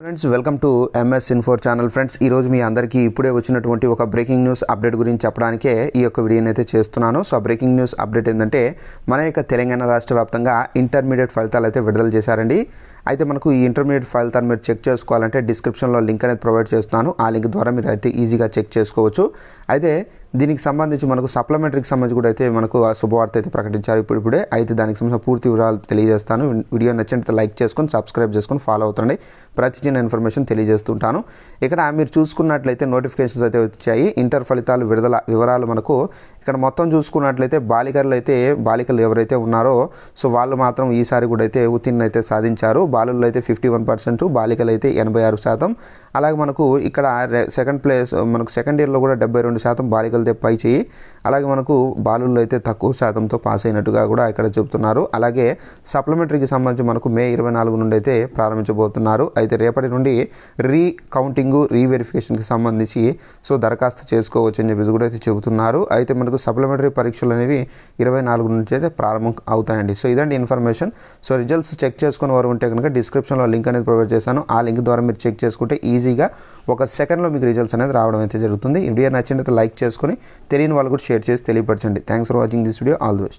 Friends welcome to MS info channel. Friends ఈరోజు మీ అందరికీ ఇప్పుడే వచ్చినటువంటి ఒక బ్రేకింగ్ న్యూస్ అప్డేట్ గురించి చెప్పడానికే ఈ యొక్క వీడియోని అయితే చేస్తున్నాను. సో బ్రేకింగ్ న్యూస్ అప్డేట్ ఏంటంటే మన యొక్క తెలంగాణ రాష్ట్ర వ్యాప్తంగా ఇంటర్మీడియట్ ఫలితాలు అయితే విడుదల చేశారండి. అయితే మనకు ఈ ఇంటర్మీడియట్ ఫలితాన్ని మీరు చెక్ చేసుకోవాలంటే డిస్క్రిప్షన్లో లింక్ అనేది ప్రొవైడ్ చేస్తున్నాను. ఆ లింక్ ద్వారా మీరు అయితే ఈజీగా చెక్ చేసుకోవచ్చు. అయితే దీనికి సంబంధించి మనకు సప్లిమెంటరీకి సంబంధించి కూడా అయితే మనకు శుభవార్త అయితే ప్రకటించారు ఇప్పుడే. అయితే దానికి సంబంధించిన పూర్తి వివరాలు తెలియజేస్తాను. వీడియో నచ్చినట్లయితే లైక్ చేసుకొని సబ్స్క్రైబ్ చేసుకొని ఫాలో అవుతుండండి. ప్రతి చిన్న ఇన్ఫర్మేషన్ తెలియజేస్తుంటాను. ఇక్కడ మీరు చూసుకున్నట్లయితే నోటిఫికేషన్స్ అయితే వచ్చాయి. ఇంటర్ ఫలితాలు విడుదల వివరాలు మనకు ఇక్కడ మొత్తం చూసుకున్నట్లయితే బాలికలు ఎవరైతే ఉన్నారో సో వాళ్ళు మాత్రం ఈసారి కూడా అయితే ఉత్తీర్ణ అయితే సాధించారు. బాలుల్లో అయితే 51%, బాలికలు అయితే 86%. అలాగే మనకు ఇక్కడ సెకండ్ ప్లేస్ మనకు సెకండ్ ఇయర్లో కూడా 72% బాలికలతో పై చేయి. అలాగే మనకు బాలుల్లో అయితే తక్కువ శాతంతో పాస్ అయినట్టుగా కూడా ఇక్కడ చెబుతున్నారు. అలాగే సప్లిమెంటరీకి సంబంధించి మనకు మే 24 నుండి అయితే ప్రారంభించబోతున్నారు. అయితే రేపటి నుండి రీవెరిఫికేషన్కి సంబంధించి సో దరఖాస్తు చేసుకోవచ్చు అని చెప్పేసి కూడా అయితే చెబుతున్నారు. అయితే మనకు సప్లిమెంటరీ పరీక్షలు అనేవి 24 నుంచి అయితే ప్రారంభం అవుతాయండి. సో ఇదండి ఇన్ఫర్మేషన్. సో రిజల్ట్స్ చెక్ చేసుకుని వారు ఉంటే కనుక డిస్క్రిప్షన్లో లింక్ అనేది ప్రొవైడ్ చేశాను. ఆ లింక్ ద్వారా మీరు చెక్ చేసుకుంటే ఈజీగా ఒక సెకండ్లో మీకు రిజల్ట్స్ అనేది రావడం అయితే జరుగుతుంది. వీడియో నచ్చినట్లయితే లైక్ చేసుకొని తెలియని వాళ్ళు కూడా షేర్ చేసి తెలియపరచండి. Thanks for watching this video. All the best.